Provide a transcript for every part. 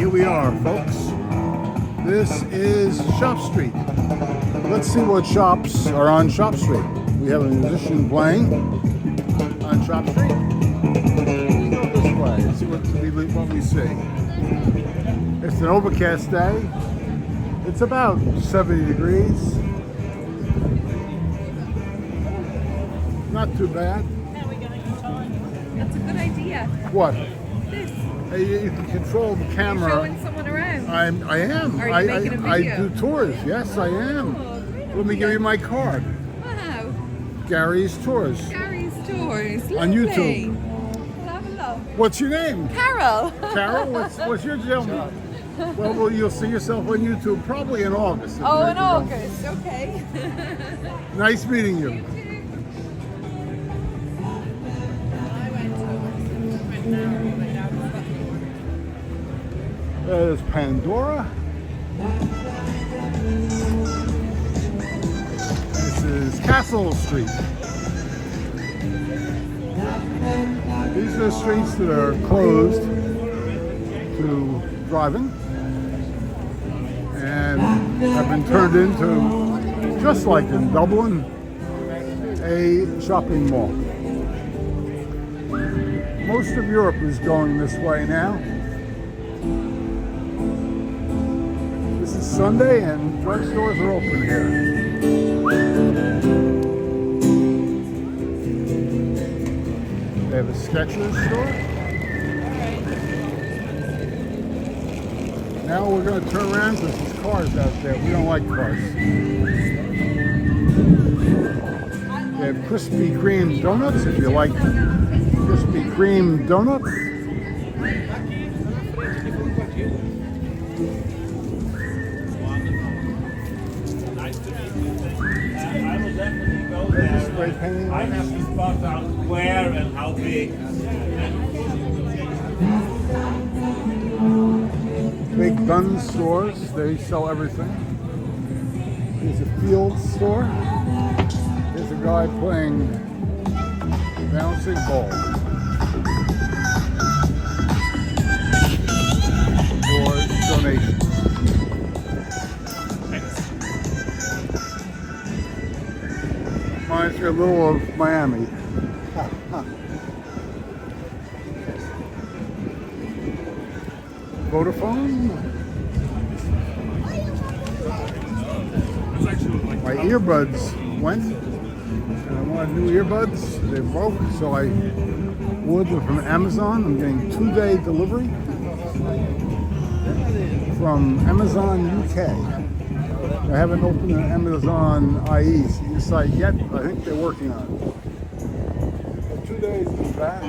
Here we are, folks. This is Shop Street. Let's see what shops are on Shop Street. We have a musician playing on Shop Street. We go this way and see what we see. It's an overcast day. It's about 70 degrees. Not too bad. That's a good idea. What? This. You can control the camera. You're showing someone around. I am. Are you making a video? I do tours. Yes, I am. Let me give you my card. Wow. Gary's Tours. Gary's Tours. Lovely. On YouTube. We'll have a look. What's your name? Carol. Carol? What's your gentleman? Well, you'll see yourself on YouTube probably in August. Oh, in August. Okay. Nice meeting you. There's Pandora. This is Castle Street. These are the streets that are closed to driving and have been turned into, just like in Dublin, a shopping mall. Most of Europe is going this way now. This is Sunday and drugstores are open here. They have a Skechers store. Now we're going to turn around because there's cars out there. We don't like cars. They have Krispy Kreme donuts if you like Krispy Kreme donuts. Spray painting. I have to spot out where and how big. Big gun stores, they sell everything. There's a field store. There's a guy playing bouncing ball for donations. Reminds me a little of Miami. Vodafone. My earbuds went, and I wanted new earbuds. They broke, so I ordered them from Amazon. I'm getting 2-day delivery from Amazon UK. I haven't opened an Amazon IE site yet. I think they're working on it. But 2 days is back.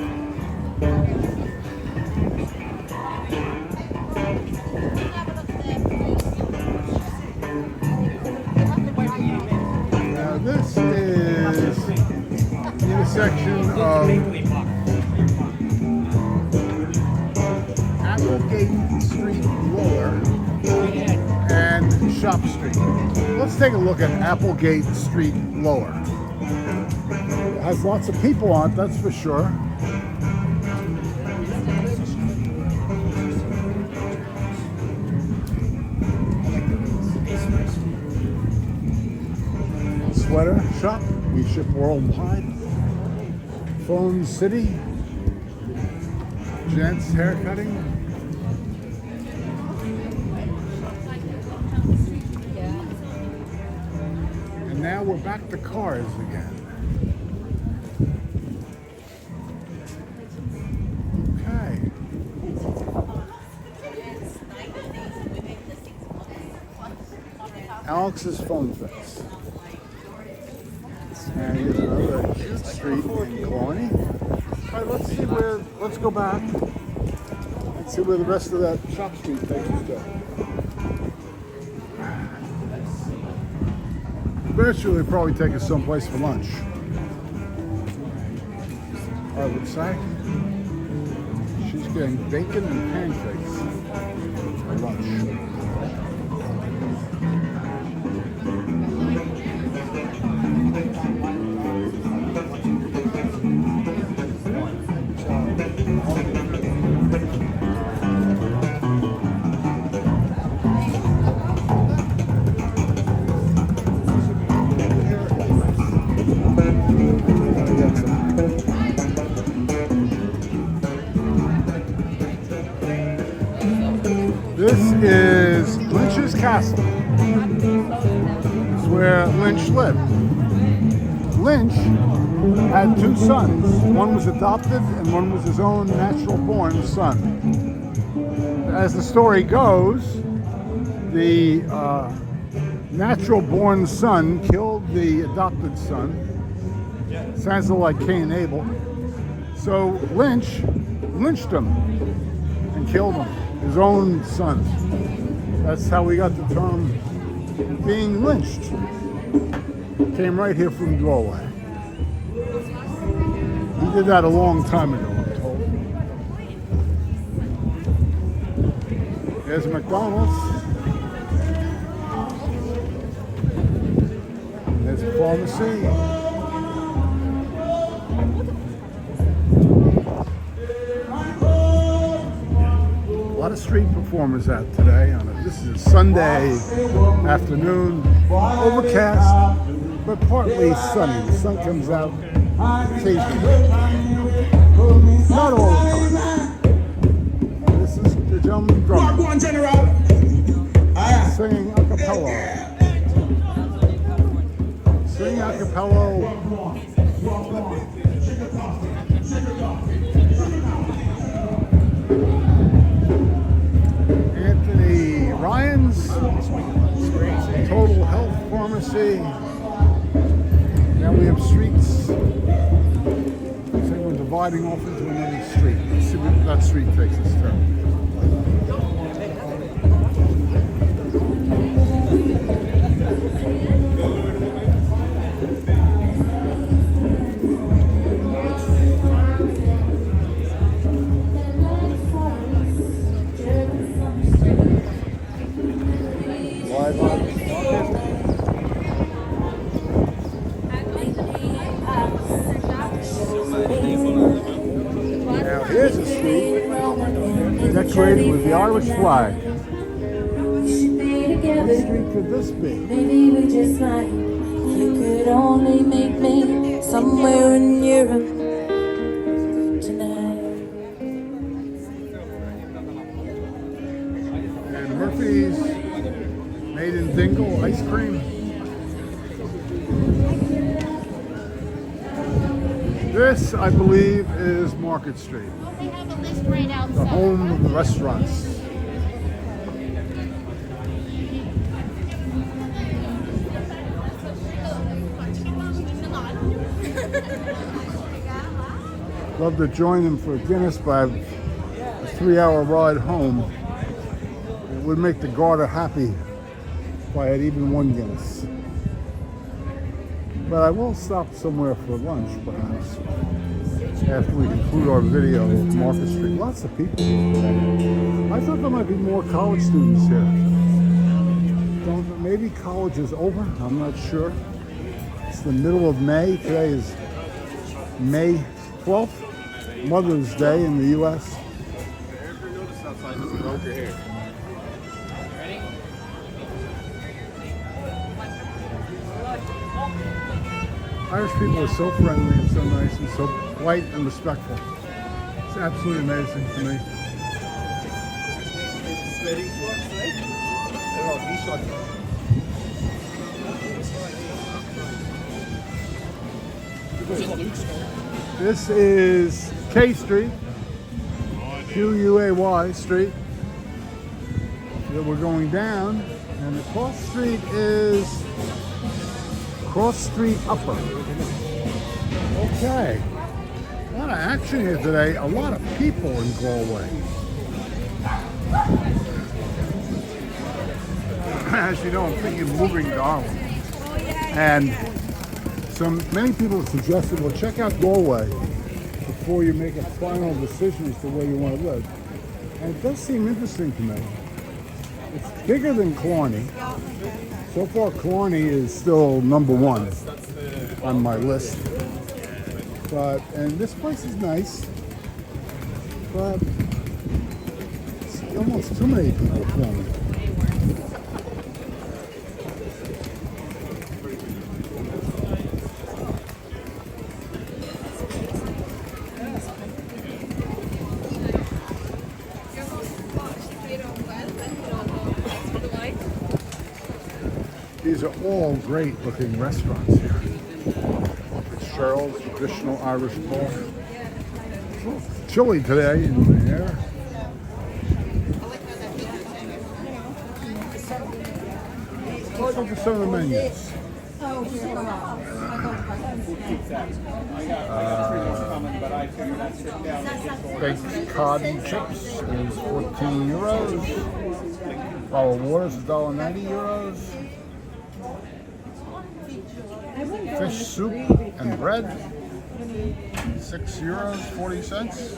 Now this is the intersection of Applegate Street Lower and Shop Street. Let's take a look at Applegate Street Lower. It has lots of people on it, that's for sure. Sweater shop, we ship worldwide. Phone City, gents haircutting. And now we're back to cars again. Okay. Alex's Phone Fix. And here's another cute street in Colony. All right, let's go back and see where the rest of that Shop Street takes us to. Eventually, it'll probably take us someplace for lunch. I would say. She's getting bacon and pancakes for lunch. This is Lynch's Castle. It's where Lynch lived. Lynch had two sons. One was adopted and one was his own natural-born son. As the story goes, the natural-born son killed the adopted son. Sounds a little like Cain and Abel. So Lynch lynched him and killed him, his own son. That's how we got the term being lynched. Came right here from Galway. He did that a long time ago, I'm told. There's McDonald's. There's a pharmacy. A lot of street performers out today. This is a Sunday afternoon, overcast, but partly sunny. The sun comes out occasionally, not all the time. This is the gentleman drummer singing a cappella. Singing a cappella. Ryan's Total Health Pharmacy. Now we have streets. Looks like we're dividing off into another street. Let's see what that street takes us to. Now here's a street decorated with the Irish flag. What street could this be? Maybe we just like you could only meet me somewhere in Europe tonight. And Murphy's Made in Dingle ice cream. This, I believe, is Market Street. They have a list right The outside. home of the restaurants. Love to join them for Guinness, but I have a 3-hour ride home. It would make the Garter happy if I had even one Guinness. But I will stop somewhere for lunch, perhaps, after we conclude our video of Market Street. Lots of people. I thought there might be more college students here. Maybe college is over. I'm not sure. It's the middle of May. Today is May 12th, Mother's Day in the U.S. Irish people are so friendly and so nice and so polite and respectful. It's absolutely amazing to me. This is Quay Street, Quay Street. So we're going down, and across the street is Cross Street Upper. Okay. A lot of action here today. A lot of people in Galway. As you know, I'm thinking of moving to Ireland. And many people have suggested, well, check out Galway before you make a final decision as to where you want to live. And it does seem interesting to me. It's bigger than Killarney. So far, Killarney is still number one on my list. And this place is nice, but it's almost too many people for me. These are all great looking restaurants here. Fitzgerald's, traditional Irish bar. It's a little chilly today in the air. Look at some of the menus. Baked cod and chips is 14 euros. Bottle of water is $1.90 euros. Fish soup and bread, 6 euros 40 cents.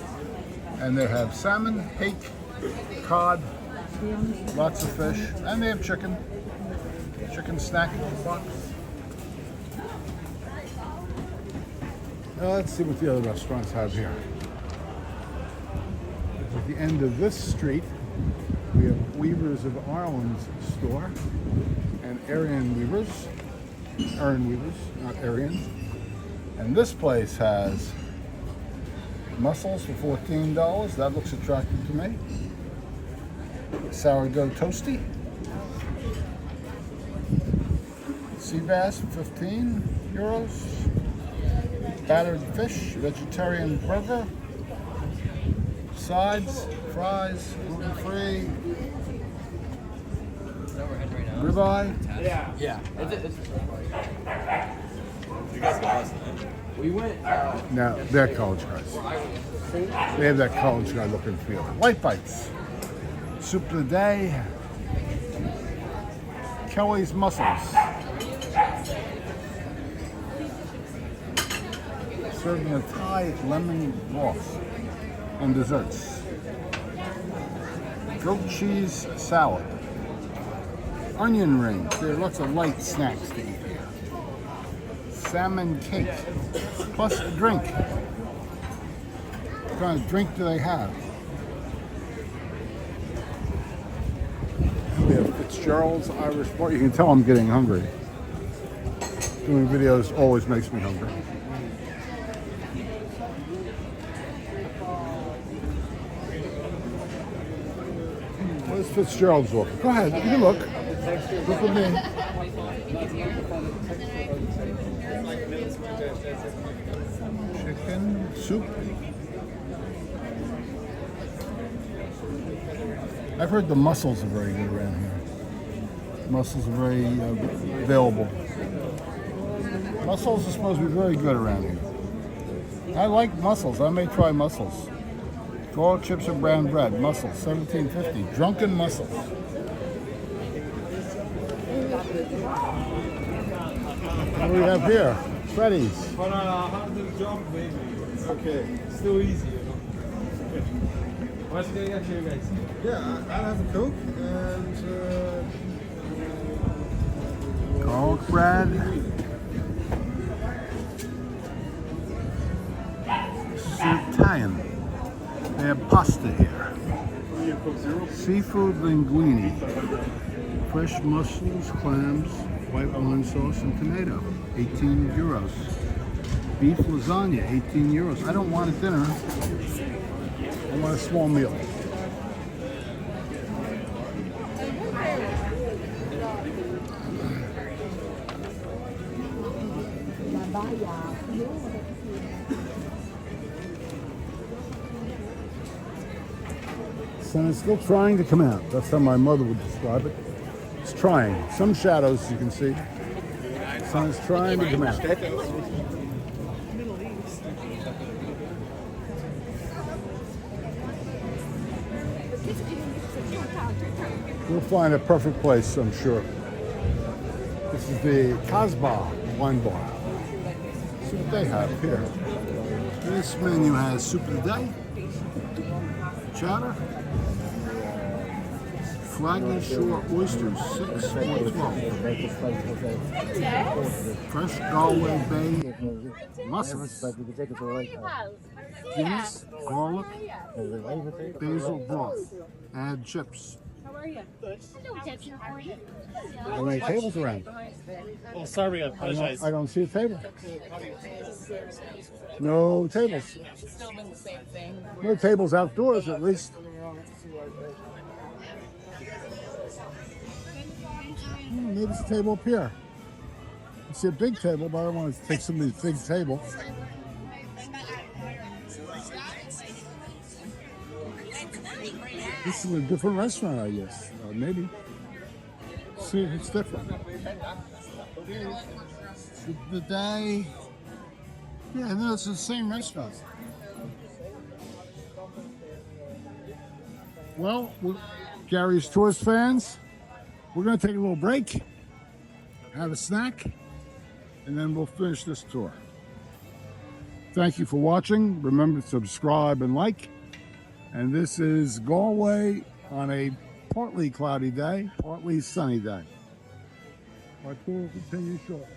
And they have salmon, hake, cod, lots of fish, and they have chicken. Chicken snack box. Now let's see what the other restaurants have here. At the end of this street, we have Weavers of Ireland's store and Aryan Weavers, not Aryan. And this place has mussels for $14. That looks attractive to me. Sourdough toasty. Sea bass for 15 euros. Battered fish, vegetarian burger. Sides, fries, gluten-free. Ribeye. Yeah. You guys lost, man. We went. No, they're college guys. They have that college guy look and feel. White bites. Soup of the day. Kelly's mussels. Serving a Thai lemon broth and desserts. Goat cheese salad. Onion rings. There are lots of light snacks to eat here. Salmon cake. Plus a drink. What kind of drink do they have? We have Fitzgerald's Irish bar. You can tell I'm getting hungry. Doing videos always makes me hungry. Where's Fitzgerald's look? Go ahead, you can look. Look with me. Chicken soup. I've heard the mussels are very good around here. Mussels are very available. Mussels are supposed to be very good around here. I like mussels. I may try mussels. Garlic chips and brown bread. Mussels, $17.50. Drunken mussels. What do we have here? Freddy's. For a handle jump, maybe. Okay. Still easy, you know. Okay. What's going to get you guys? Yeah, I'll have a Coke and... Garlic bread. This is Italian. They have pasta here. Seafood linguine. Fresh mussels, clams, white wine sauce, and tomato. 18 euros. Beef lasagna, 18 euros. I don't want a dinner. I want a small meal. Sun is still trying to come out. That's how my mother would describe it. It's trying. Some shadows you can see. Sun is trying to come out. We'll find a perfect place, I'm sure. This is the Kasbah wine bar. See what they have here. This menu has soup of the day, chowder, Flagler Shore oysters, 6 or 12. Fresh Galway Bay mussels. Guinness, garlic, basil broth. Add chips. are you? No attention for you. How many tables around? Oh, sorry, I apologize. I don't see a table. No tables. Still been the same thing. No tables outdoors, at least. Maybe it's a table up here. I see a big table, but I don't want to take some of these big tables. This is a different restaurant, I guess. Maybe. See if it's different. The day. Yeah, no, it's the same restaurant. Well, Gary's Tourist fans, we're going to take a little break, have a snack, and then we'll finish this tour. Thank you for watching. Remember to subscribe and like. And this is Galway on a partly cloudy day, partly sunny day. Our tour will continue shortly.